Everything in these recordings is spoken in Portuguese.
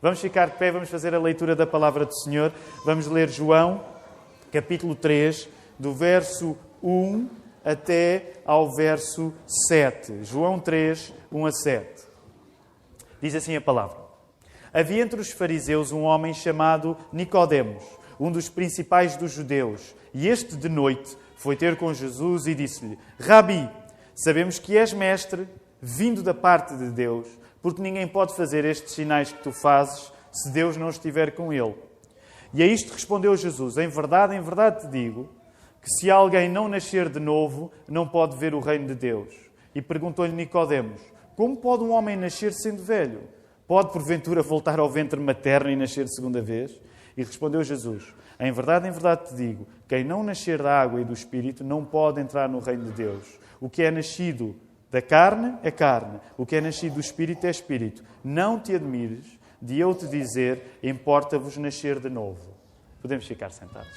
Vamos ficar de pé, vamos fazer a leitura da Palavra do Senhor. Vamos ler João, capítulo 3, do verso 1 até ao verso 7. João 3, 1 a 7. Diz assim a palavra. Havia entre os fariseus um homem chamado Nicodemos, um dos principais dos judeus. E este, de noite, foi ter com Jesus e disse-lhe: Rabi, sabemos que és mestre, vindo da parte de Deus, porque ninguém pode fazer estes sinais que tu fazes se Deus não estiver com ele. E a isto respondeu Jesus: em verdade te digo, que se alguém não nascer de novo, não pode ver o reino de Deus. E perguntou-lhe Nicodemos: como pode um homem nascer sendo velho? Pode, porventura, voltar ao ventre materno e nascer segunda vez? E respondeu Jesus: em verdade te digo, quem não nascer da água e do Espírito não pode entrar no reino de Deus. O que é nascido da carne é carne, o que é nascido do Espírito é Espírito. Não te admires de eu te dizer, importa-vos nascer de novo. Podemos ficar sentados.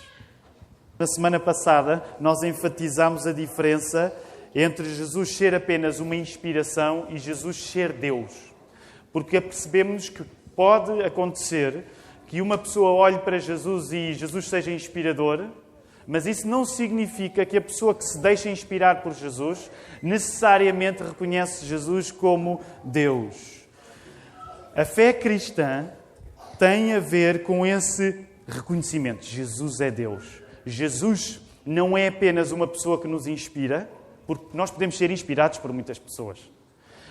Na semana passada, nós enfatizámos a diferença entre Jesus ser apenas uma inspiração e Jesus ser Deus. Porque percebemos que pode acontecer que uma pessoa olhe para Jesus e Jesus seja inspirador, mas isso não significa que a pessoa que se deixa inspirar por Jesus necessariamente reconhece Jesus como Deus. A fé cristã tem a ver com esse reconhecimento. Jesus é Deus. Jesus não é apenas uma pessoa que nos inspira, porque nós podemos ser inspirados por muitas pessoas.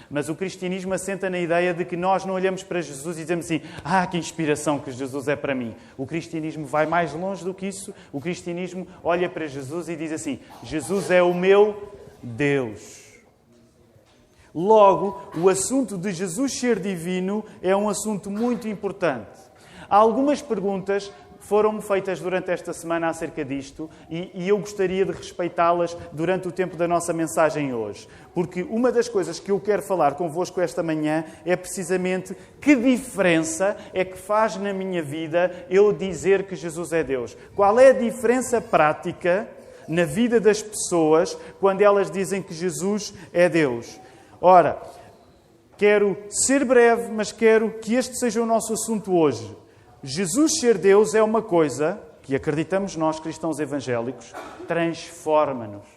Mas o cristianismo assenta na ideia de que nós não olhamos para Jesus e dizemos assim: que inspiração que Jesus é para mim. O cristianismo vai mais longe do que isso. O cristianismo olha para Jesus e diz assim: Jesus é o meu Deus. Logo, o assunto de Jesus ser divino é um assunto muito importante. Há algumas perguntas foram-me feitas durante esta semana acerca disto e eu gostaria de respeitá-las durante o tempo da nossa mensagem hoje. Porque uma das coisas que eu quero falar convosco esta manhã é precisamente que diferença é que faz na minha vida eu dizer que Jesus é Deus. Qual é a diferença prática na vida das pessoas quando elas dizem que Jesus é Deus? Ora, quero ser breve, mas quero que este seja o nosso assunto hoje. Jesus ser Deus é uma coisa que acreditamos nós, cristãos evangélicos, transforma-nos.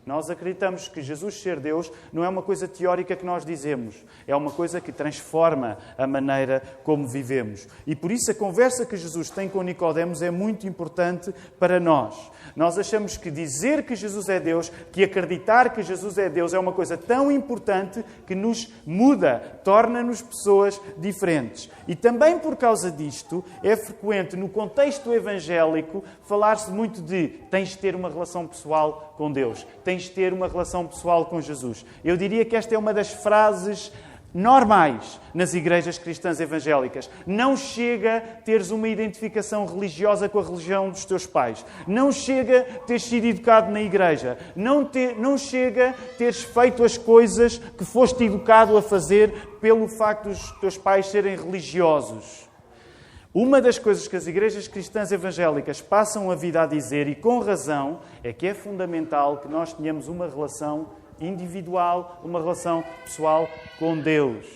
Nós acreditamos que Jesus ser Deus não é uma coisa teórica que nós dizemos, é uma coisa que transforma a maneira como vivemos. E por isso a conversa que Jesus tem com Nicodemos é muito importante para nós. Nós achamos que dizer que Jesus é Deus, que acreditar que Jesus é Deus é uma coisa tão importante que nos muda, torna-nos pessoas diferentes. E também por causa disto, é frequente no contexto evangélico falar-se muito de tens de ter uma relação pessoal com Deus, tens de ter uma relação pessoal com Jesus. Eu diria que esta é uma das frases normais nas igrejas cristãs evangélicas. Não chega teres uma identificação religiosa com a religião dos teus pais. Não chega teres sido educado na igreja. Não chega teres feito as coisas que foste educado a fazer pelo facto dos teus pais serem religiosos. Uma das coisas que as igrejas cristãs evangélicas passam a vida a dizer, e com razão, é que é fundamental que nós tenhamos uma relação individual, uma relação pessoal com Deus.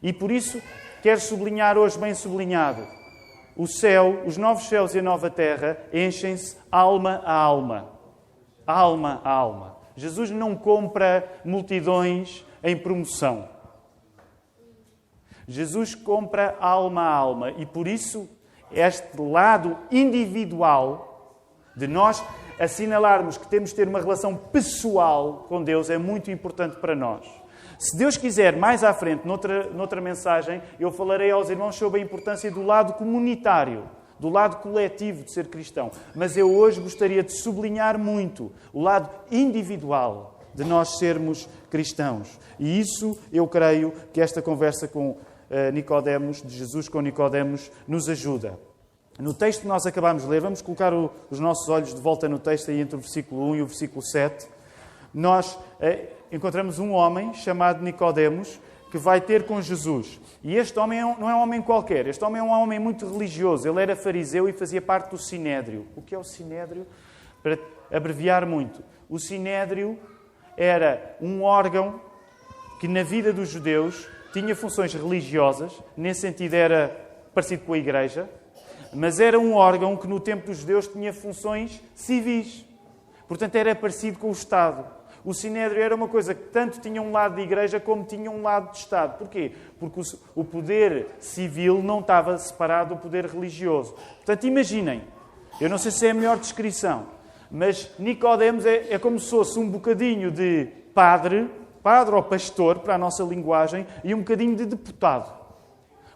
E por isso, quero sublinhar hoje, bem sublinhado, o céu, os novos céus e a nova terra enchem-se alma a alma. Alma a alma. Jesus não compra multidões em promoção. Jesus compra alma a alma. E por isso, este lado individual de nós assinalarmos que temos de ter uma relação pessoal com Deus é muito importante para nós. Se Deus quiser, mais à frente, noutra mensagem, eu falarei aos irmãos sobre a importância do lado comunitário, do lado coletivo de ser cristão. Mas eu hoje gostaria de sublinhar muito o lado individual de nós sermos cristãos. E isso, eu creio que esta conversa com Nicodemos, de Jesus com Nicodemos, nos ajuda. No texto que nós acabámos de ler, vamos colocar os nossos olhos de volta no texto, aí entre o versículo 1 e o versículo 7. Nós encontramos um homem chamado Nicodemos que vai ter com Jesus. E este homem não é um homem qualquer. Este homem é um homem muito religioso. Ele era fariseu e fazia parte do Sinédrio. O que é o Sinédrio? Para abreviar muito. O Sinédrio era um órgão que na vida dos judeus tinha funções religiosas, nesse sentido era parecido com a Igreja, mas era um órgão que no tempo dos judeus tinha funções civis. Portanto, era parecido com o Estado. O Sinédrio era uma coisa que tanto tinha um lado de Igreja como tinha um lado de Estado. Porquê? Porque o poder civil não estava separado do poder religioso. Portanto, imaginem, eu não sei se é a melhor descrição, mas Nicodemos é como se fosse um bocadinho de padre ou pastor, para a nossa linguagem, e um bocadinho de deputado.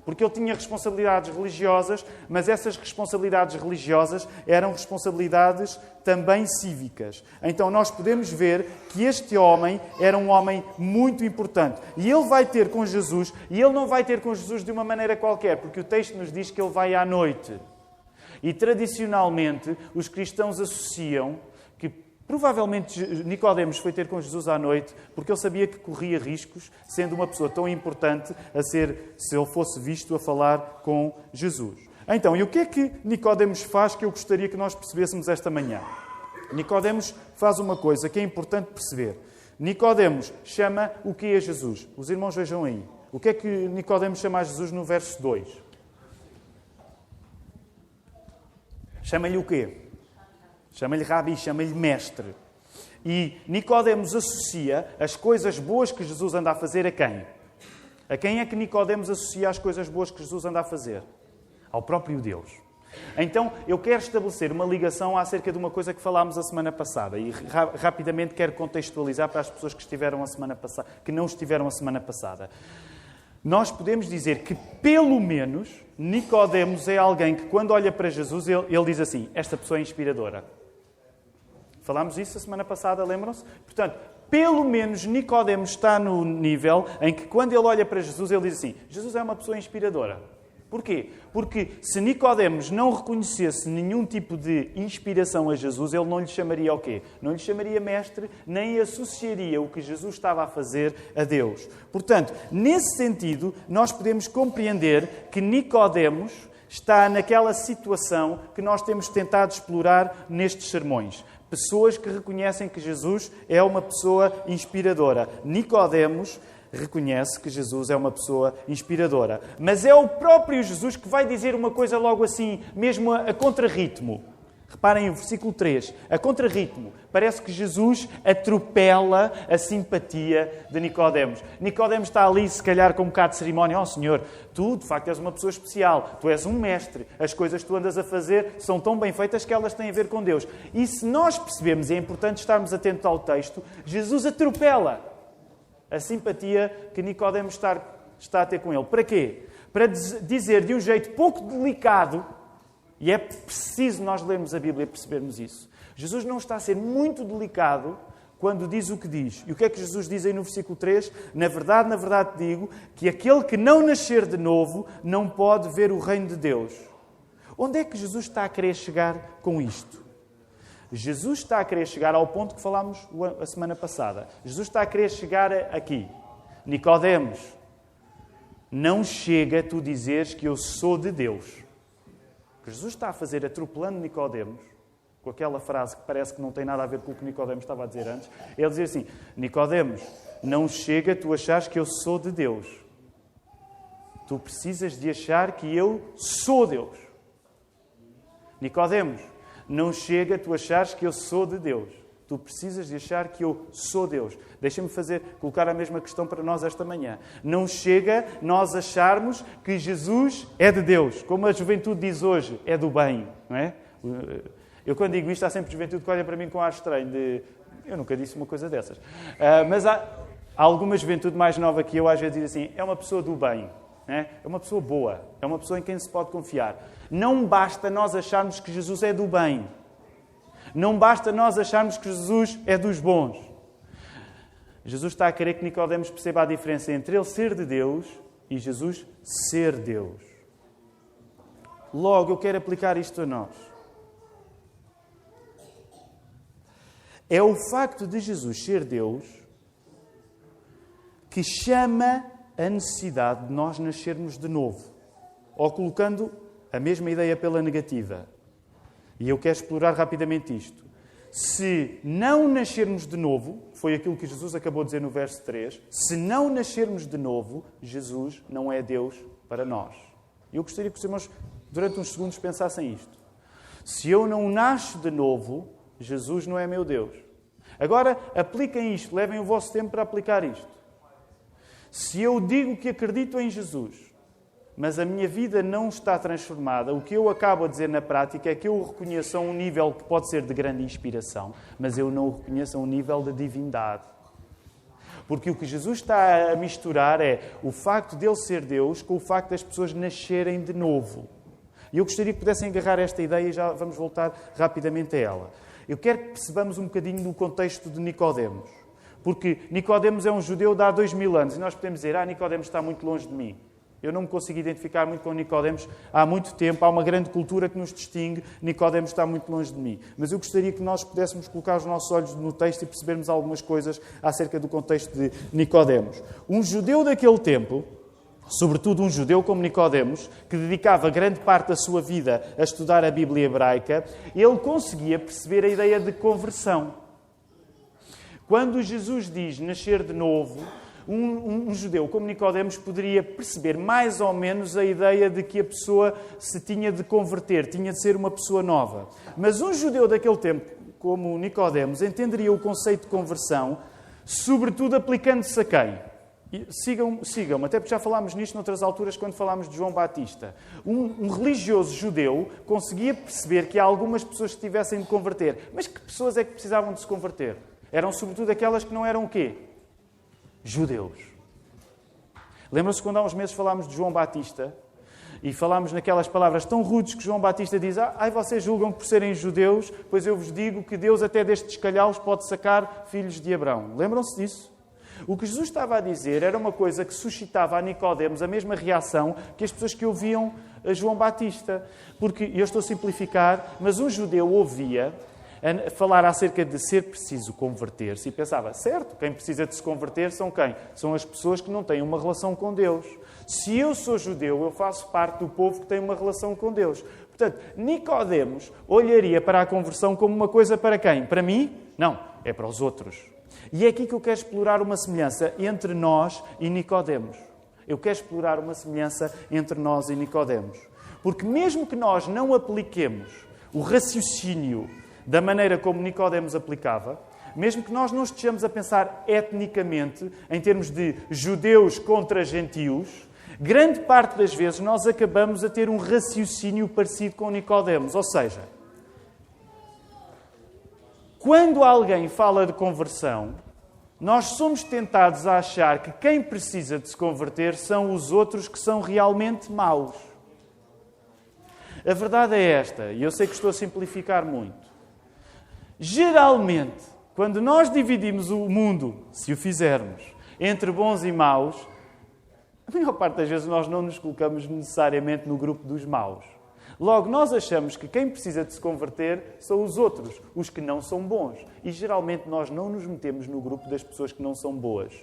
Porque ele tinha responsabilidades religiosas, mas essas responsabilidades religiosas eram responsabilidades também cívicas. Então nós podemos ver que este homem era um homem muito importante. E ele vai ter com Jesus, e ele não vai ter com Jesus de uma maneira qualquer, porque o texto nos diz que ele vai à noite. E tradicionalmente os cristãos associam que provavelmente Nicodemos foi ter com Jesus à noite porque ele sabia que corria riscos, sendo uma pessoa tão importante, se ele fosse visto a falar com Jesus. Então, e o que é que Nicodemos faz que eu gostaria que nós percebêssemos esta manhã? Nicodemos faz uma coisa que é importante perceber. Nicodemos chama o que a Jesus? Os irmãos vejam aí. O que é que Nicodemos chama a Jesus no verso 2? Chama-lhe o quê? Chama-lhe Rabi, chama-lhe mestre. E Nicodemos associa as coisas boas que Jesus anda a fazer a quem? A quem é que Nicodemos associa as coisas boas que Jesus anda a fazer? Ao próprio Deus. Então, eu quero estabelecer uma ligação acerca de uma coisa que falámos a semana passada. E rapidamente quero contextualizar para as pessoas que não estiveram a semana passada. Nós podemos dizer que, pelo menos, Nicodemos é alguém que, quando olha para Jesus, ele diz assim: esta pessoa é inspiradora. Falámos isso a semana passada, lembram-se? Portanto, pelo menos Nicodemos está no nível em que, quando ele olha para Jesus, ele diz assim: Jesus é uma pessoa inspiradora. Porquê? Porque se Nicodemos não reconhecesse nenhum tipo de inspiração a Jesus, ele não lhe chamaria o quê? Não lhe chamaria mestre, nem associaria o que Jesus estava a fazer a Deus. Portanto, nesse sentido, nós podemos compreender que Nicodemos está naquela situação que nós temos tentado explorar nestes sermões. Pessoas que reconhecem que Jesus é uma pessoa inspiradora. Nicodemos reconhece que Jesus é uma pessoa inspiradora. Mas é o próprio Jesus que vai dizer uma coisa logo assim, mesmo a contrarritmo. Reparem o versículo 3. A contrarritmo. Parece que Jesus atropela a simpatia de Nicodemos. Nicodemos está ali, se calhar, com um bocado de cerimónia. Senhor, tu, de facto, és uma pessoa especial. Tu és um mestre. As coisas que tu andas a fazer são tão bem feitas que elas têm a ver com Deus. E se nós percebemos, e é importante estarmos atentos ao texto, Jesus atropela a simpatia que Nicodemos está a ter com ele. Para quê? Para dizer de um jeito pouco delicado, e é preciso nós lermos a Bíblia e percebermos isso. Jesus não está a ser muito delicado quando diz o que diz. E o que é que Jesus diz aí no versículo 3? Na verdade te digo que aquele que não nascer de novo não pode ver o reino de Deus. Onde é que Jesus está a querer chegar com isto? Jesus está a querer chegar ao ponto que falámos a semana passada. Jesus está a querer chegar aqui. Nicodemos, não chega tu dizeres que eu sou de Deus. O que Jesus está a fazer, atropelando Nicodemos, com aquela frase que parece que não tem nada a ver com o que Nicodemos estava a dizer antes, ele diz assim: Nicodemos, não chega tu achares que eu sou de Deus. Tu precisas de achar que eu sou Deus. Nicodemos, não chega tu achares que eu sou de Deus. Tu precisas de achar que eu sou Deus. Deixa-me colocar a mesma questão para nós esta manhã. Não chega nós acharmos que Jesus é de Deus. Como a juventude diz hoje, é do bem. Não é? Eu quando digo isto, há sempre juventude que olha para mim com ar estranho. Eu nunca disse uma coisa dessas. Mas há alguma juventude mais nova que eu às vezes diz assim: é uma pessoa do bem. É uma pessoa boa. É uma pessoa em quem se pode confiar. Não basta nós acharmos que Jesus é do bem. Não basta nós acharmos que Jesus é dos bons. Jesus está a querer que Nicodemos perceba a diferença entre ele ser de Deus e Jesus ser Deus. Logo, eu quero aplicar isto a nós. É o facto de Jesus ser Deus que chama a necessidade de nós nascermos de novo. Ou colocando a mesma ideia pela negativa. E eu quero explorar rapidamente isto. se não nascermos de novo, foi aquilo que Jesus acabou de dizer no verso 3, se não nascermos de novo, Jesus não é Deus para nós. Eu gostaria que os irmãos, durante uns segundos, pensassem isto. Se eu não nasço de novo, Jesus não é meu Deus. Agora, apliquem isto, levem o vosso tempo para aplicar isto. Se eu digo que acredito em Jesus, mas a minha vida não está transformada, o que eu acabo a dizer na prática é que eu o reconheço a um nível que pode ser de grande inspiração, mas eu não o reconheço a um nível de divindade. Porque o que Jesus está a misturar é o facto de Ele ser Deus com o facto das pessoas nascerem de novo. E eu gostaria que pudessem agarrar esta ideia e já vamos voltar rapidamente a ela. Eu quero que percebamos um bocadinho do contexto de Nicodemos. Porque Nicodemos é um judeu de há 2000 anos e nós podemos dizer, Nicodemos está muito longe de mim. Eu não me consigo identificar muito com Nicodemos há muito tempo, há uma grande cultura que nos distingue, Nicodemos está muito longe de mim. Mas eu gostaria que nós pudéssemos colocar os nossos olhos no texto e percebermos algumas coisas acerca do contexto de Nicodemos. Um judeu daquele tempo, sobretudo um judeu como Nicodemos, que dedicava grande parte da sua vida a estudar a Bíblia hebraica, ele conseguia perceber a ideia de conversão. Quando Jesus diz nascer de novo, um judeu como Nicodemos poderia perceber mais ou menos a ideia de que a pessoa se tinha de converter, tinha de ser uma pessoa nova. Mas um judeu daquele tempo, como Nicodemos, entenderia o conceito de conversão, sobretudo aplicando-se a quem? Sigam-me, até porque já falámos nisto noutras alturas quando falámos de João Batista. Um religioso judeu conseguia perceber que há algumas pessoas que tivessem de converter. Mas que pessoas é que precisavam de se converter? Eram sobretudo aquelas que não eram o quê? Judeus. Lembram-se quando há uns meses falámos de João Batista e falámos naquelas palavras tão rudes que João Batista diz: vocês julgam que por serem judeus, pois eu vos digo que Deus até destes calhaus pode sacar filhos de Abraão. Lembram-se disso? O que Jesus estava a dizer era uma coisa que suscitava a Nicodemos a mesma reação que as pessoas que ouviam a João Batista. Porque, eu estou a simplificar, mas um judeu ouvia a falar acerca de ser preciso converter-se e pensava, certo, quem precisa de se converter são quem? São as pessoas que não têm uma relação com Deus. Se eu sou judeu, eu faço parte do povo que tem uma relação com Deus. Portanto, Nicodemos olharia para a conversão como uma coisa para quem? Para mim? Não, é para os outros. E é aqui que eu quero explorar uma semelhança entre nós e Nicodemos. Eu quero explorar uma semelhança entre nós e Nicodemos. Porque mesmo que nós não apliquemos o raciocínio da maneira como Nicodemos aplicava, mesmo que nós não estejamos a pensar etnicamente, em termos de judeus contra gentios, grande parte das vezes nós acabamos a ter um raciocínio parecido com Nicodemos. Ou seja, quando alguém fala de conversão, nós somos tentados a achar que quem precisa de se converter são os outros que são realmente maus. A verdade é esta, e eu sei que estou a simplificar muito. Geralmente, quando nós dividimos o mundo, se o fizermos, entre bons e maus, a maior parte das vezes nós não nos colocamos necessariamente no grupo dos maus. Logo, nós achamos que quem precisa de se converter são os outros, os que não são bons. E geralmente nós não nos metemos no grupo das pessoas que não são boas.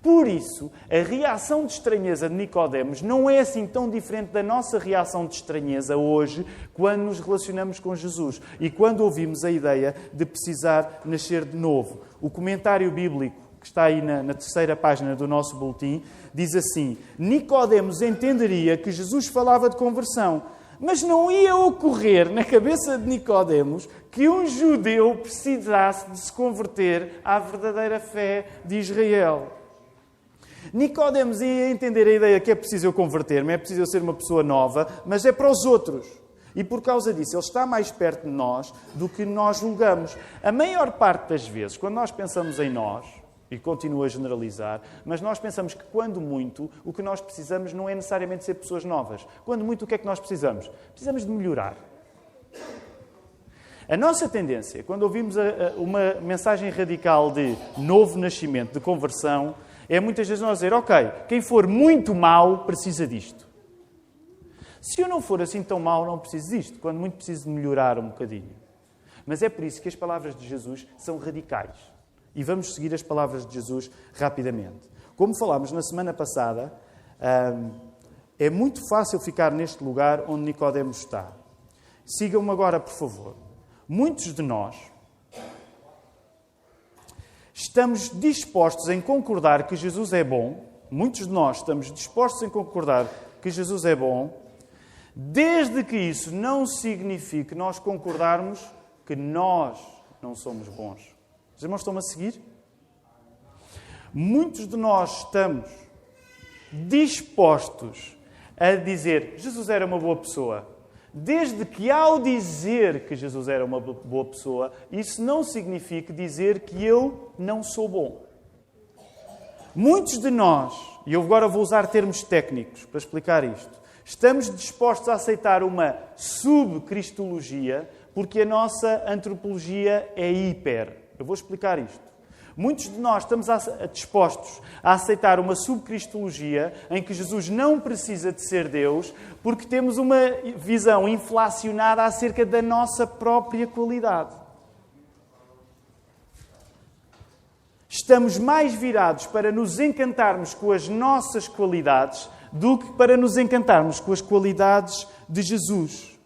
Por isso, a reação de estranheza de Nicodemos não é assim tão diferente da nossa reação de estranheza hoje quando nos relacionamos com Jesus e quando ouvimos a ideia de precisar nascer de novo. O comentário bíblico que está aí na terceira página do nosso boletim diz assim: Nicodemos entenderia que Jesus falava de conversão, mas não ia ocorrer na cabeça de Nicodemos que um judeu precisasse de se converter à verdadeira fé de Israel. Nicodemos ia entender a ideia que é preciso eu converter-me, é preciso eu ser uma pessoa nova, mas é para os outros. E por causa disso, ele está mais perto de nós do que nós julgamos. A maior parte das vezes, quando nós pensamos em nós, e continuo a generalizar, mas nós pensamos que, quando muito, o que nós precisamos não é necessariamente ser pessoas novas. Quando muito, o que é que nós precisamos? Precisamos de melhorar. A nossa tendência, quando ouvimos uma mensagem radical de novo nascimento, de conversão, é muitas vezes nós dizer, ok, quem for muito mau precisa disto. Se eu não for assim tão mau, não preciso disto. Quando muito, preciso de melhorar um bocadinho. Mas é por isso que as palavras de Jesus são radicais. E vamos seguir as palavras de Jesus rapidamente. Como falámos na semana passada, é muito fácil ficar neste lugar onde Nicodemos está. Sigam-me agora, por favor. Muitos de nós estamos dispostos em concordar que Jesus é bom, muitos de nós estamos dispostos em concordar que Jesus é bom, desde que isso não signifique nós concordarmos que nós não somos bons. Os irmãos estão-me a seguir? Muitos de nós estamos dispostos a dizer Jesus era uma boa pessoa, desde que ao dizer que Jesus era uma boa pessoa, isso não significa dizer que eu não sou bom. Muitos de nós, e eu agora vou usar termos técnicos para explicar isto, estamos dispostos a aceitar uma subcristologia porque a nossa antropologia é hiper. Eu vou explicar isto. Muitos de nós estamos dispostos a aceitar uma subcristologia em que Jesus não precisa de ser Deus porque temos uma visão inflacionada acerca da nossa própria qualidade. Estamos mais virados para nos encantarmos com as nossas qualidades do que para nos encantarmos com as qualidades de Jesus.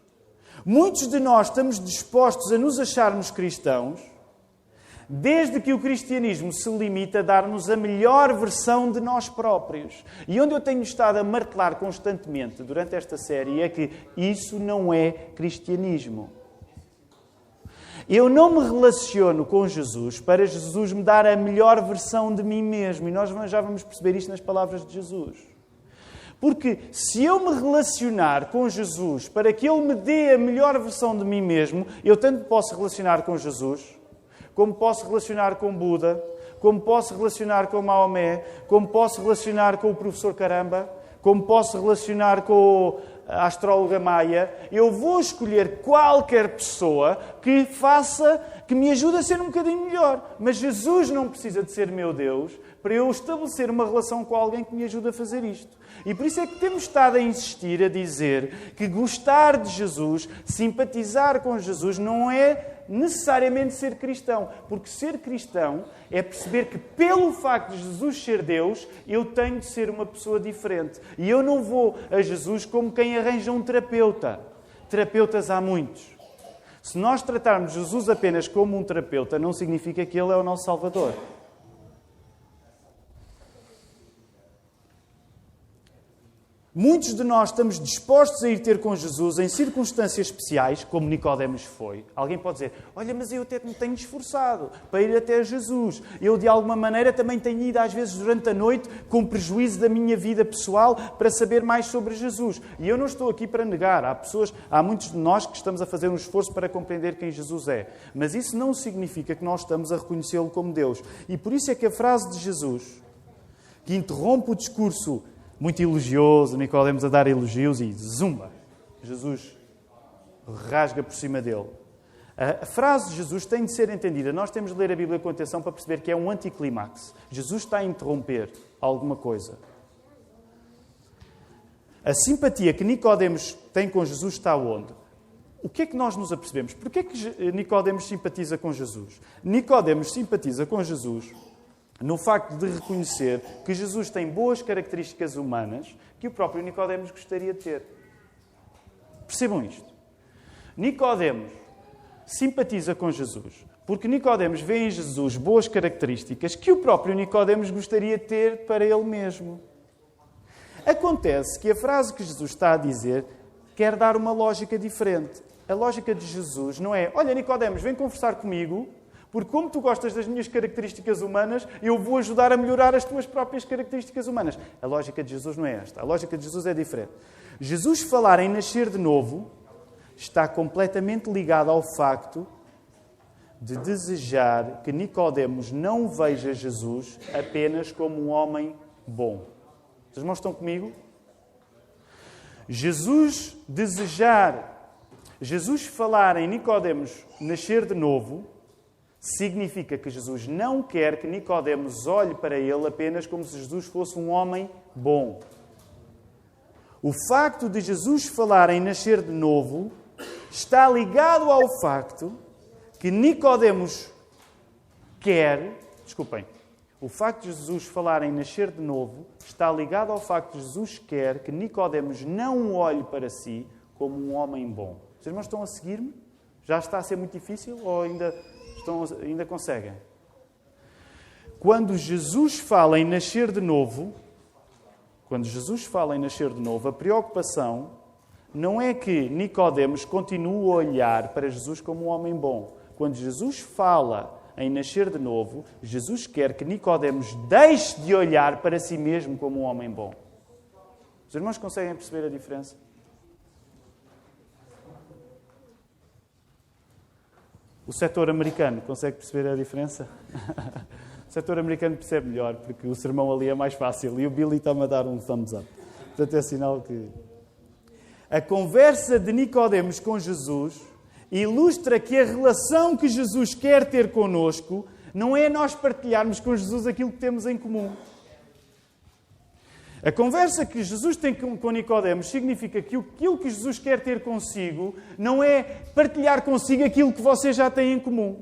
Muitos de nós estamos dispostos a nos acharmos cristãos desde que o cristianismo se limita a dar-nos a melhor versão de nós próprios. E onde eu tenho estado a martelar constantemente durante esta série é que isso não é cristianismo. Eu não me relaciono com Jesus para Jesus me dar a melhor versão de mim mesmo. E nós já vamos perceber isto nas palavras de Jesus. Porque se eu me relacionar com Jesus para que Ele me dê a melhor versão de mim mesmo, eu tanto posso relacionar com Jesus, como posso relacionar com Buda, como posso relacionar com Maomé, como posso relacionar com o professor Caramba, como posso relacionar com a astróloga Maia. Eu vou escolher qualquer pessoa que me ajude a ser um bocadinho melhor. Mas Jesus não precisa de ser meu Deus para eu estabelecer uma relação com alguém que me ajude a fazer isto. E por isso é que temos estado a insistir, a dizer que gostar de Jesus, simpatizar com Jesus, não é necessariamente ser cristão. Porque ser cristão é perceber que pelo facto de Jesus ser Deus, eu tenho de ser uma pessoa diferente. E eu não vou a Jesus como quem arranja um terapeuta. Terapeutas há muitos. Se nós tratarmos Jesus apenas como um terapeuta, não significa que Ele é o nosso Salvador. Muitos de nós estamos dispostos a ir ter com Jesus em circunstâncias especiais, como Nicodemos foi. Alguém pode dizer, olha, mas eu até me tenho esforçado para ir até Jesus. Eu, de alguma maneira, também tenho ido, às vezes, durante a noite, com prejuízo da minha vida pessoal, para saber mais sobre Jesus. E eu não estou aqui para negar. Há muitos de nós que estamos a fazer um esforço para compreender quem Jesus é. Mas isso não significa que nós estamos a reconhecê-lo como Deus. E por isso é que a frase de Jesus, que interrompe o discurso muito elogioso, Nicodemos a dar elogios e zumba, Jesus rasga por cima dele. A frase de Jesus tem de ser entendida. Nós temos de ler a Bíblia com atenção para perceber que é um anticlimax. Jesus está a interromper alguma coisa. A simpatia que Nicodemos tem com Jesus está onde? O que é que nós nos apercebemos? Porquê é que Nicodemos simpatiza com Jesus? Nicodemos simpatiza com Jesus no facto de reconhecer que Jesus tem boas características humanas que o próprio Nicodemos gostaria de ter. Percebam isto. Nicodemos simpatiza com Jesus porque Nicodemos vê em Jesus boas características que o próprio Nicodemos gostaria de ter para ele mesmo. Acontece que a frase que Jesus está a dizer quer dar uma lógica diferente. A lógica de Jesus não é, olha Nicodemos, vem conversar comigo, porque como tu gostas das minhas características humanas, eu vou ajudar a melhorar as tuas próprias características humanas. A lógica de Jesus não é esta. A lógica de Jesus é diferente. Jesus falar em nascer de novo está completamente ligado ao facto de desejar que Nicodemos não veja Jesus apenas como um homem bom. Os irmãos estão comigo? Jesus falar em Nicodemos nascer de novo significa que Jesus não quer que Nicodemos olhe para ele apenas como se Jesus fosse um homem bom. O facto de Jesus falar em nascer de novo está ligado ao facto que Nicodemos o facto de Jesus falar em nascer de novo está ligado ao facto de Jesus quer que Nicodemos não olhe para si como um homem bom. Os irmãos estão a seguir-me? Já está a ser muito difícil ou ainda conseguem? Quando Jesus fala em nascer de novo, a preocupação não é que Nicodemos continue a olhar para Jesus como um homem bom. Quando Jesus fala em nascer de novo, Jesus quer que Nicodemos deixe de olhar para si mesmo como um homem bom. Os irmãos conseguem perceber a diferença? O setor americano consegue perceber a diferença? O setor americano percebe melhor, porque o sermão ali é mais fácil. E o Billy está-me a dar um thumbs up. Portanto, é sinal que... A conversa de Nicodemos com Jesus ilustra que a relação que Jesus quer ter connosco não é nós partilharmos com Jesus aquilo que temos em comum. A conversa que Jesus tem com Nicodemos significa que aquilo que Jesus quer ter consigo não é partilhar consigo aquilo que vocês já têm em comum.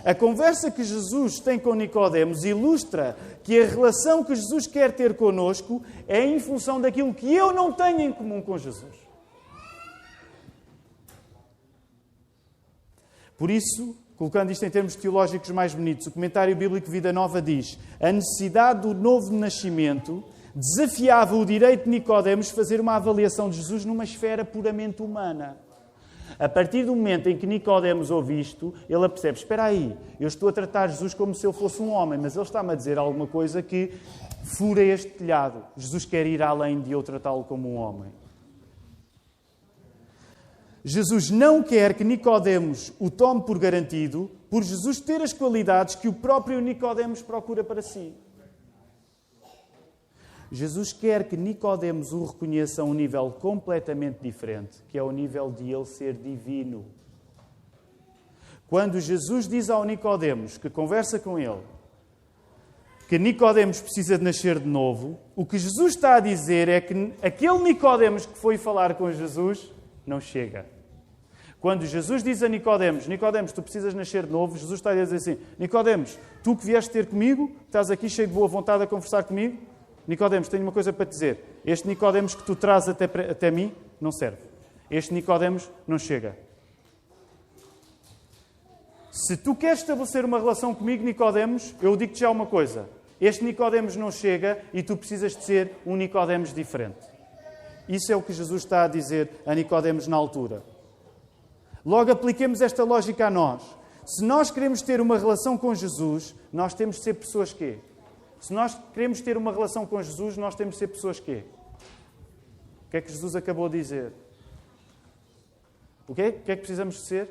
A conversa que Jesus tem com Nicodemos ilustra que a relação que Jesus quer ter connosco é em função daquilo que eu não tenho em comum com Jesus. Por isso, colocando isto em termos teológicos mais bonitos, o comentário bíblico Vida Nova diz: a necessidade do novo nascimento desafiava o direito de Nicodemos fazer uma avaliação de Jesus numa esfera puramente humana. A partir do momento em que Nicodemos ouve isto, ele percebe: espera aí, eu estou a tratar Jesus como se ele fosse um homem, mas ele está-me a dizer alguma coisa que fura este telhado. Jesus quer ir além de eu tratá-lo como um homem. Jesus não quer que Nicodemos o tome por garantido, por Jesus ter as qualidades que o próprio Nicodemos procura para si. Jesus quer que Nicodemos o reconheça a um nível completamente diferente, que é o nível de ele ser divino. Quando Jesus diz ao Nicodemos, que conversa com ele, que Nicodemos precisa de nascer de novo, o que Jesus está a dizer é que aquele Nicodemos que foi falar com Jesus não chega. Quando Jesus diz a Nicodemos: Nicodemos, tu precisas nascer de novo, Jesus está a dizer assim: Nicodemos, tu que vieste ter comigo, estás aqui cheio de boa vontade a conversar comigo, Nicodemos, tenho uma coisa para te dizer. Este Nicodemos que tu trazes até mim não serve. Este Nicodemos não chega. Se tu queres estabelecer uma relação comigo, Nicodemos, eu digo-te já uma coisa. Este Nicodemos não chega e tu precisas de ser um Nicodemos diferente. Isso é o que Jesus está a dizer a Nicodemos na altura. Logo, apliquemos esta lógica a nós. Se nós queremos ter uma relação com Jesus, nós temos de ser pessoas quê? Se nós queremos ter uma relação com Jesus, nós temos de ser pessoas quê? O que é que Jesus acabou de dizer? O que é que precisamos de ser?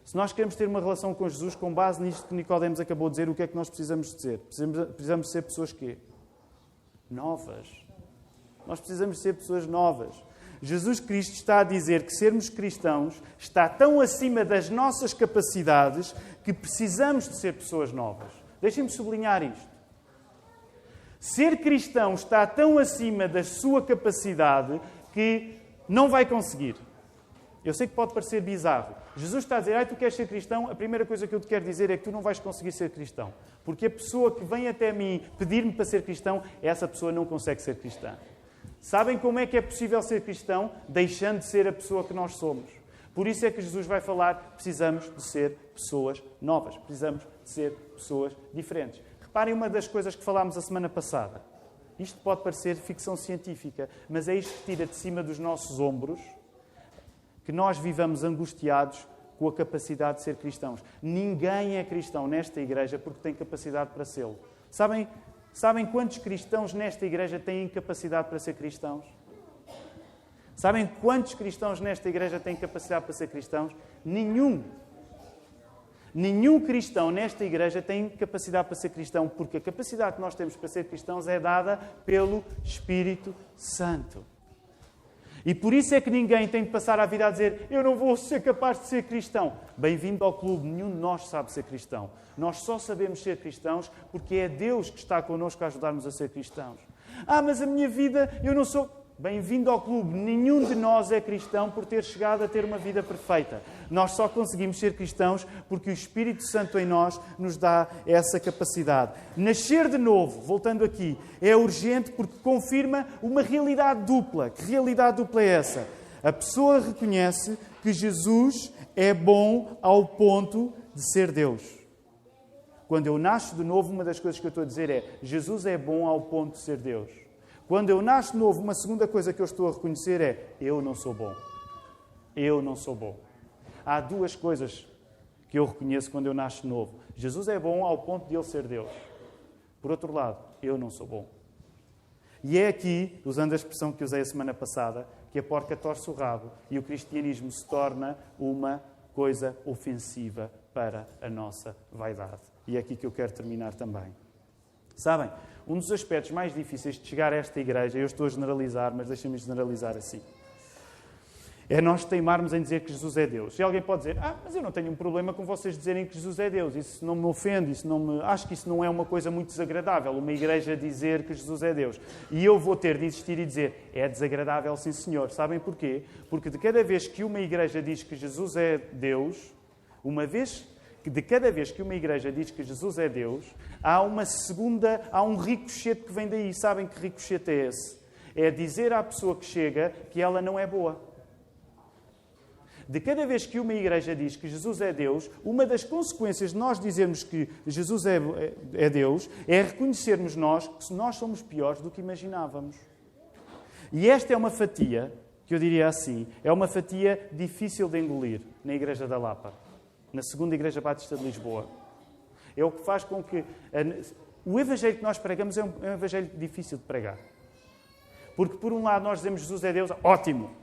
Se nós queremos ter uma relação com Jesus, com base nisto que Nicodemos acabou de dizer, o que é que nós precisamos de ser? Precisamos de ser pessoas quê? Novas. Nós precisamos de ser pessoas novas. Jesus Cristo está a dizer que sermos cristãos está tão acima das nossas capacidades que precisamos de ser pessoas novas. Deixem-me sublinhar isto. Ser cristão está tão acima da sua capacidade que não vai conseguir. Eu sei que pode parecer bizarro. Jesus está a dizer: tu queres ser cristão? A primeira coisa que eu te quero dizer é que tu não vais conseguir ser cristão. Porque a pessoa que vem até mim pedir-me para ser cristão, essa pessoa não consegue ser cristã. Sabem como é que é possível ser cristão? Deixando de ser a pessoa que nós somos. Por isso é que Jesus vai falar: precisamos de ser pessoas novas. Precisamos de ser pessoas diferentes. Reparem uma das coisas que falámos a semana passada. Isto pode parecer ficção científica, mas é isto que tira de cima dos nossos ombros que nós vivamos angustiados com a capacidade de ser cristãos. Ninguém é cristão nesta igreja porque tem capacidade para sê-lo. Sabem quantos cristãos nesta igreja têm capacidade para ser cristãos? Sabem quantos cristãos nesta igreja têm capacidade para ser cristãos? Nenhum. Nenhum cristão nesta igreja tem capacidade para ser cristão, porque a capacidade que nós temos para ser cristãos é dada pelo Espírito Santo. E por isso é que ninguém tem de passar a vida a dizer: eu não vou ser capaz de ser cristão. Bem-vindo ao clube, nenhum de nós sabe ser cristão. Nós só sabemos ser cristãos porque é Deus que está connosco a ajudar-nos a ser cristãos. Mas a minha vida, eu não sou... Bem-vindo ao clube. Nenhum de nós é cristão por ter chegado a ter uma vida perfeita. Nós só conseguimos ser cristãos porque o Espírito Santo em nós nos dá essa capacidade. Nascer de novo, voltando aqui, é urgente porque confirma uma realidade dupla. Que realidade dupla é essa? A pessoa reconhece que Jesus é bom ao ponto de ser Deus. Quando eu nasço de novo, uma das coisas que eu estou a dizer é: Jesus é bom ao ponto de ser Deus. Quando eu nasço de novo, uma segunda coisa que eu estou a reconhecer é: eu não sou bom. Eu não sou bom. Há duas coisas que eu reconheço quando eu nasço de novo. Jesus é bom ao ponto de Ele ser Deus. Por outro lado, eu não sou bom. E é aqui, usando a expressão que usei a semana passada, que a porca torce o rabo e o cristianismo se torna uma coisa ofensiva para a nossa vaidade. E é aqui que eu quero terminar também. Sabem, um dos aspectos mais difíceis de chegar a esta igreja, eu estou a generalizar, mas deixem-me generalizar assim, é nós teimarmos em dizer que Jesus é Deus. E alguém pode dizer: mas eu não tenho um problema com vocês dizerem que Jesus é Deus. Isso não me ofende, acho que isso não é uma coisa muito desagradável, uma igreja dizer que Jesus é Deus. E eu vou ter de insistir e dizer: é desagradável, sim senhor. Sabem porquê? Porque de cada vez que uma igreja diz que Jesus é Deus, de cada vez que uma igreja diz que Jesus é Deus, há um ricochete que vem daí. Sabem que ricochete é esse? É dizer à pessoa que chega que ela não é boa. De cada vez que uma igreja diz que Jesus é Deus, uma das consequências de nós dizermos que Jesus é Deus é reconhecermos nós que nós somos piores do que imaginávamos. E esta é uma fatia, que eu diria assim, é uma fatia difícil de engolir na Igreja da Lapa, na segunda Igreja Batista de Lisboa. É o que faz com que o evangelho que nós pregamos é um evangelho difícil de pregar. Porque por um lado nós dizemos Jesus é Deus, ótimo.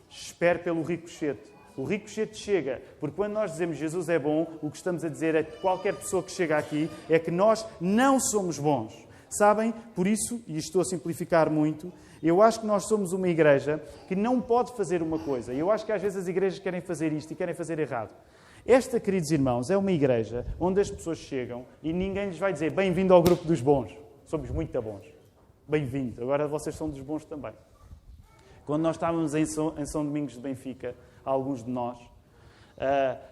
Espere pelo ricochete. O ricochete chega, porque quando nós dizemos Jesus é bom, o que estamos a dizer a qualquer pessoa que chega aqui é que nós não somos bons. Sabem? Por isso, e estou a simplificar muito, eu acho que nós somos uma igreja que não pode fazer uma coisa. Eu acho que às vezes as igrejas querem fazer isto e querem fazer errado. Esta, queridos irmãos, é uma igreja onde as pessoas chegam e ninguém lhes vai dizer: bem-vindo ao grupo dos bons. Somos muito bons. Bem-vindo. Agora vocês são dos bons também. Quando nós estávamos em São Domingos de Benfica, alguns de nós,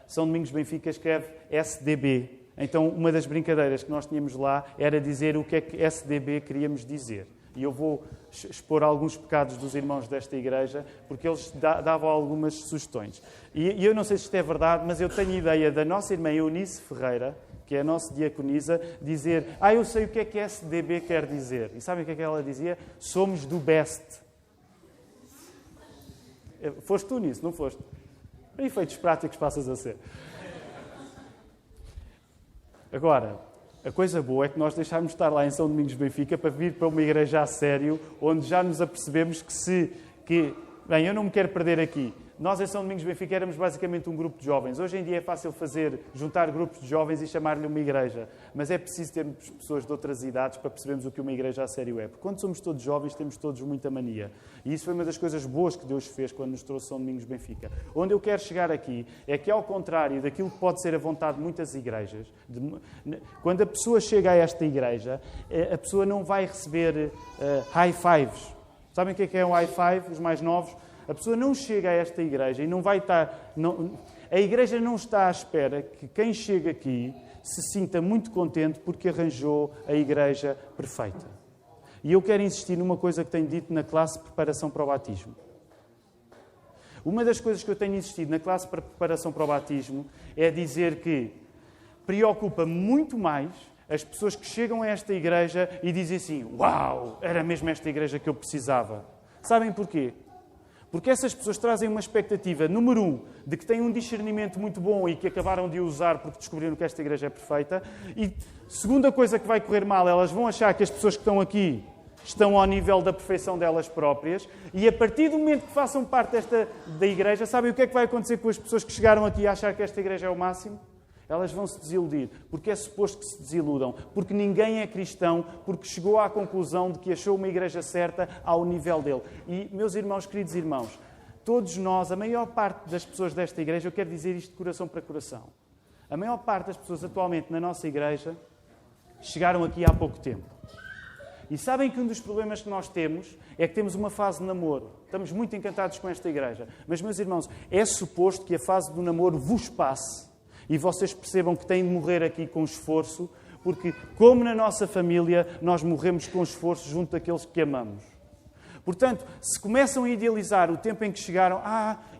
São Domingos de Benfica escreve SDB. Então, uma das brincadeiras que nós tínhamos lá era dizer o que é que SDB queríamos dizer. E eu vou expor alguns pecados dos irmãos desta igreja, porque eles davam algumas sugestões. E eu não sei se isto é verdade, mas eu tenho ideia da nossa irmã Eunice Ferreira, que é a nossa diaconisa, dizer: eu sei o que é SDB quer dizer. E sabem o que é que ela dizia? Somos do best. Foste tu nisso, não foste? Para efeitos práticos passas a ser. Agora, a coisa boa é que nós deixámos de estar lá em São Domingos de Benfica para vir para uma igreja a sério, onde já nos apercebemos bem, eu não me quero perder aqui. Nós em São Domingos de Benfica éramos basicamente um grupo de jovens. Hoje em dia é fácil juntar grupos de jovens e chamar-lhe uma igreja. Mas é preciso termos pessoas de outras idades para percebermos o que uma igreja a sério é. Porque quando somos todos jovens, temos todos muita mania. E isso foi uma das coisas boas que Deus fez quando nos trouxe São Domingos de Benfica. Onde eu quero chegar aqui é que, ao contrário daquilo que pode ser a vontade de muitas igrejas, quando a pessoa chega a esta igreja, a pessoa não vai receber high fives. Sabem o que é um high five, os mais novos? A pessoa não chega a esta igreja e não vai estar... a igreja não está à espera que quem chega aqui se sinta muito contente porque arranjou a igreja perfeita. E eu quero insistir numa coisa que tenho dito na classe de preparação para o batismo. Uma das coisas que eu tenho insistido na classe de preparação para o batismo é dizer que preocupa muito mais as pessoas que chegam a esta igreja e dizem assim: uau, era mesmo esta igreja que eu precisava. Sabem porquê? Porque essas pessoas trazem uma expectativa, número 1, de que têm um discernimento muito bom e que acabaram de usar porque descobriram que esta igreja é perfeita. E segunda coisa que vai correr mal, elas vão achar que as pessoas que estão aqui estão ao nível da perfeição delas próprias. E a partir do momento que façam parte da igreja, sabem o que é que vai acontecer com as pessoas que chegaram aqui a achar que esta igreja é o máximo? Elas vão se desiludir, porque é suposto que se desiludam, porque ninguém é cristão, porque chegou à conclusão de que achou uma igreja certa ao nível dele. E, meus irmãos, queridos irmãos, todos nós, a maior parte das pessoas desta igreja, eu quero dizer isto de coração para coração, a maior parte das pessoas atualmente na nossa igreja chegaram aqui há pouco tempo. E sabem que um dos problemas que nós temos é que temos uma fase de namoro. Estamos muito encantados com esta igreja. Mas, meus irmãos, é suposto que a fase do namoro vos passe. E vocês percebam que têm de morrer aqui com esforço, porque, como na nossa família, nós morremos com esforço junto daqueles que amamos. Portanto, se começam a idealizar o tempo em que chegaram,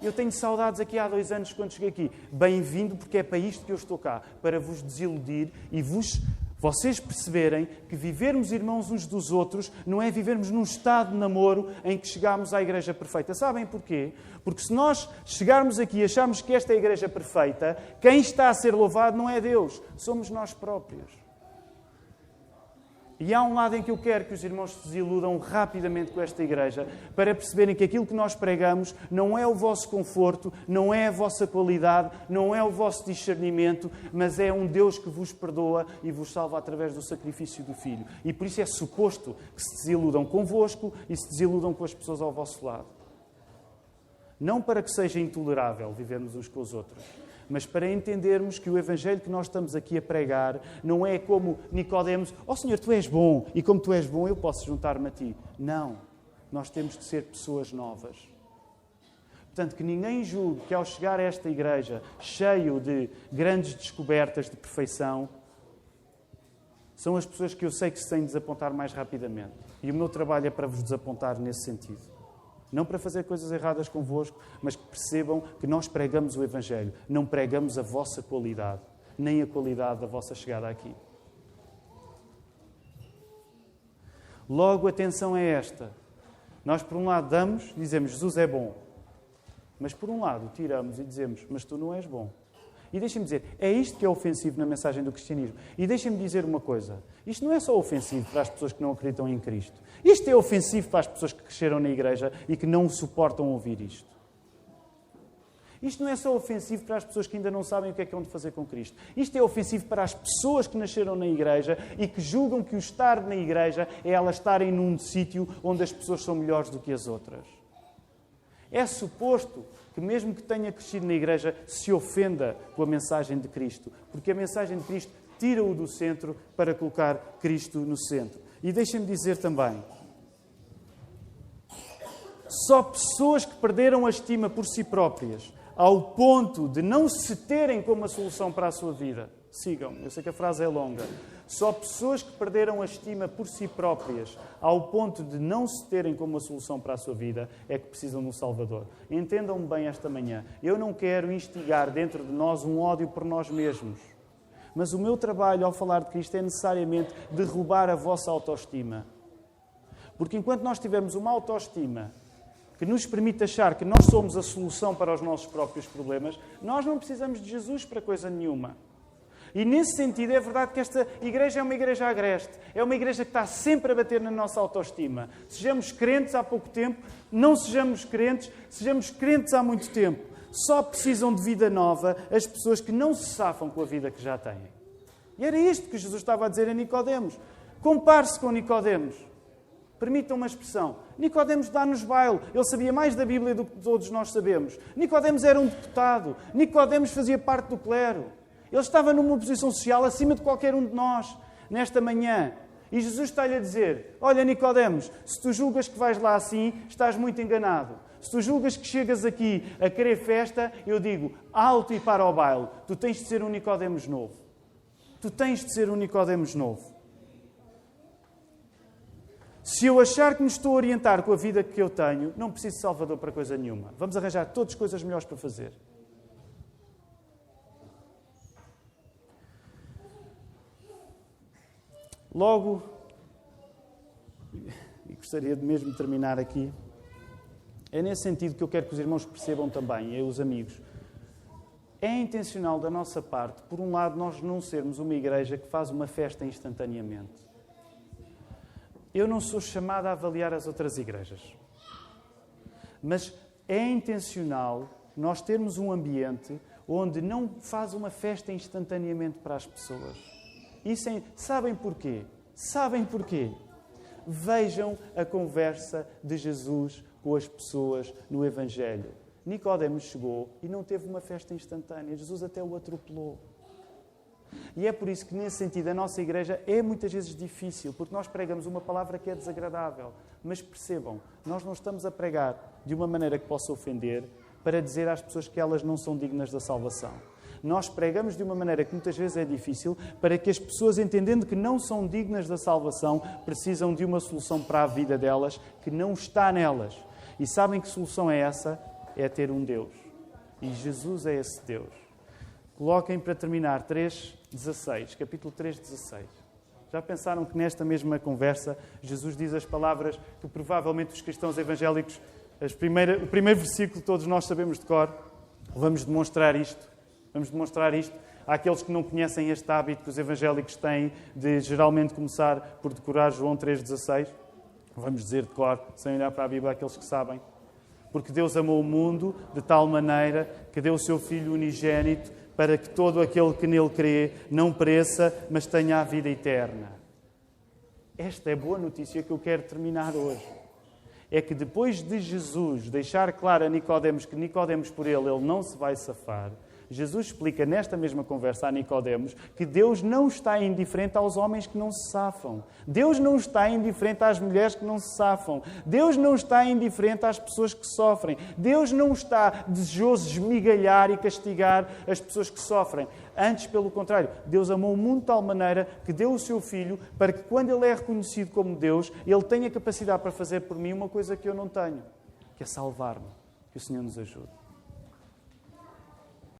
eu tenho saudades aqui há 2 anos quando cheguei aqui. Bem-vindo, porque é para isto que eu estou cá, para vos desiludir e vocês perceberem que vivermos irmãos uns dos outros não é vivermos num estado de namoro em que chegamos à igreja perfeita. Sabem porquê? Porque se nós chegarmos aqui e acharmos que esta é a igreja perfeita, quem está a ser louvado não é Deus, somos nós próprios. E há um lado em que eu quero que os irmãos se desiludam rapidamente com esta igreja, para perceberem que aquilo que nós pregamos não é o vosso conforto, não é a vossa qualidade, não é o vosso discernimento, mas é um Deus que vos perdoa e vos salva através do sacrifício do Filho. E por isso é suposto que se desiludam convosco e se desiludam com as pessoas ao vosso lado. Não para que seja intolerável vivermos uns com os outros, mas para entendermos que o Evangelho que nós estamos aqui a pregar não é como Nicodemos, Senhor, tu és bom, e como tu és bom eu posso juntar-me a ti. Não. Nós temos de ser pessoas novas. Portanto, que ninguém julgue que ao chegar a esta igreja, cheio de grandes descobertas de perfeição, são as pessoas que eu sei que se têm de desapontar mais rapidamente. E o meu trabalho é para vos desapontar nesse sentido. Não para fazer coisas erradas convosco, mas que percebam que nós pregamos o Evangelho. Não pregamos a vossa qualidade, nem a qualidade da vossa chegada aqui. Logo, a atenção é esta. Nós, por um lado, damos e dizemos, Jesus é bom. Mas, por um lado, tiramos e dizemos, mas tu não és bom. E deixem-me dizer, é isto que é ofensivo na mensagem do cristianismo. E deixem-me dizer uma coisa. Isto não é só ofensivo para as pessoas que não acreditam em Cristo. Isto é ofensivo para as pessoas que cresceram na igreja e que não suportam ouvir isto. Isto não é só ofensivo para as pessoas que ainda não sabem o que é que hão de fazer com Cristo. Isto é ofensivo para as pessoas que nasceram na igreja e que julgam que o estar na igreja é elas estarem num sítio onde as pessoas são melhores do que as outras. É suposto que mesmo que tenha crescido na igreja, se ofenda com a mensagem de Cristo. Porque a mensagem de Cristo tira-o do centro para colocar Cristo no centro. E deixem-me dizer também, só pessoas que perderam a estima por si próprias, ao ponto de não se terem como a solução para a sua vida. Sigam, eu sei que a frase é longa. Só pessoas que perderam a estima por si próprias, ao ponto de não se terem como uma solução para a sua vida, é que precisam de um Salvador. Entendam-me bem esta manhã. Eu não quero instigar dentro de nós um ódio por nós mesmos. Mas o meu trabalho ao falar de Cristo é necessariamente derrubar a vossa autoestima. Porque enquanto nós tivermos uma autoestima que nos permite achar que nós somos a solução para os nossos próprios problemas, nós não precisamos de Jesus para coisa nenhuma. E nesse sentido é verdade que esta igreja é uma igreja agreste. É uma igreja que está sempre a bater na nossa autoestima. Sejamos crentes há pouco tempo, não sejamos crentes há muito tempo. Só precisam de vida nova as pessoas que não se safam com a vida que já têm. E era isto que Jesus estava a dizer a Nicodemos. Compare-se com Nicodemos. Permitam uma expressão. Nicodemos dá-nos baile. Ele sabia mais da Bíblia do que todos nós sabemos. Nicodemos era um deputado. Nicodemos fazia parte do clero. Ele estava numa posição social acima de qualquer um de nós, nesta manhã. E Jesus está-lhe a dizer, olha Nicodemos, se tu julgas que vais lá assim, estás muito enganado. Se tu julgas que chegas aqui a querer festa, eu digo, alto e para o baile. Tu tens de ser um Nicodemos novo. Tu tens de ser um Nicodemos novo. Se eu achar que me estou a orientar com a vida que eu tenho, não preciso de Salvador para coisa nenhuma. Vamos arranjar todas coisas melhores para fazer. Logo, e gostaria de mesmo terminar aqui, é nesse sentido que eu quero que os irmãos percebam também, e os amigos. É intencional da nossa parte, por um lado, nós não sermos uma igreja que faz uma festa instantaneamente. Eu não sou chamado a avaliar as outras igrejas. Mas é intencional nós termos um ambiente onde não faz uma festa instantaneamente para as pessoas. Sabem porquê? Sabem porquê? Vejam a conversa de Jesus com as pessoas no Evangelho. Nicodemos chegou e não teve uma festa instantânea. Jesus até o atropelou. E é por isso que, nesse sentido, a nossa igreja é muitas vezes difícil, porque nós pregamos uma palavra que é desagradável. Mas percebam, nós não estamos a pregar de uma maneira que possa ofender para dizer às pessoas que elas não são dignas da salvação. Nós pregamos de uma maneira que muitas vezes é difícil, para que as pessoas, entendendo que não são dignas da salvação, precisam de uma solução para a vida delas, que não está nelas. E sabem que solução é essa? É ter um Deus. E Jesus é esse Deus. Coloquem para terminar 3:16, capítulo 3:16. Já pensaram que nesta mesma conversa Jesus diz as palavras que provavelmente os cristãos evangélicos, o primeiro versículo todos nós sabemos de cor? Vamos demonstrar isto. Há aqueles que não conhecem este hábito que os evangélicos têm de geralmente começar por decorar João 3:16. Vamos dizer de cor, sem olhar para a Bíblia, aqueles que sabem. Porque Deus amou o mundo de tal maneira que deu o seu Filho unigênito para que todo aquele que nele crê não pereça, mas tenha a vida eterna. Esta é a boa notícia que eu quero terminar hoje. É que depois de Jesus deixar claro a Nicodemos que Nicodemos por ele não se vai safar, Jesus explica nesta mesma conversa a Nicodemos que Deus não está indiferente aos homens que não se safam. Deus não está indiferente às mulheres que não se safam. Deus não está indiferente às pessoas que sofrem. Deus não está desejoso de esmigalhar e castigar as pessoas que sofrem. Antes, pelo contrário, Deus amou o mundo de tal maneira que deu o seu Filho para que, quando Ele é reconhecido como Deus, Ele tenha capacidade para fazer por mim uma coisa que eu não tenho, que é salvar-me. Que o Senhor nos ajude.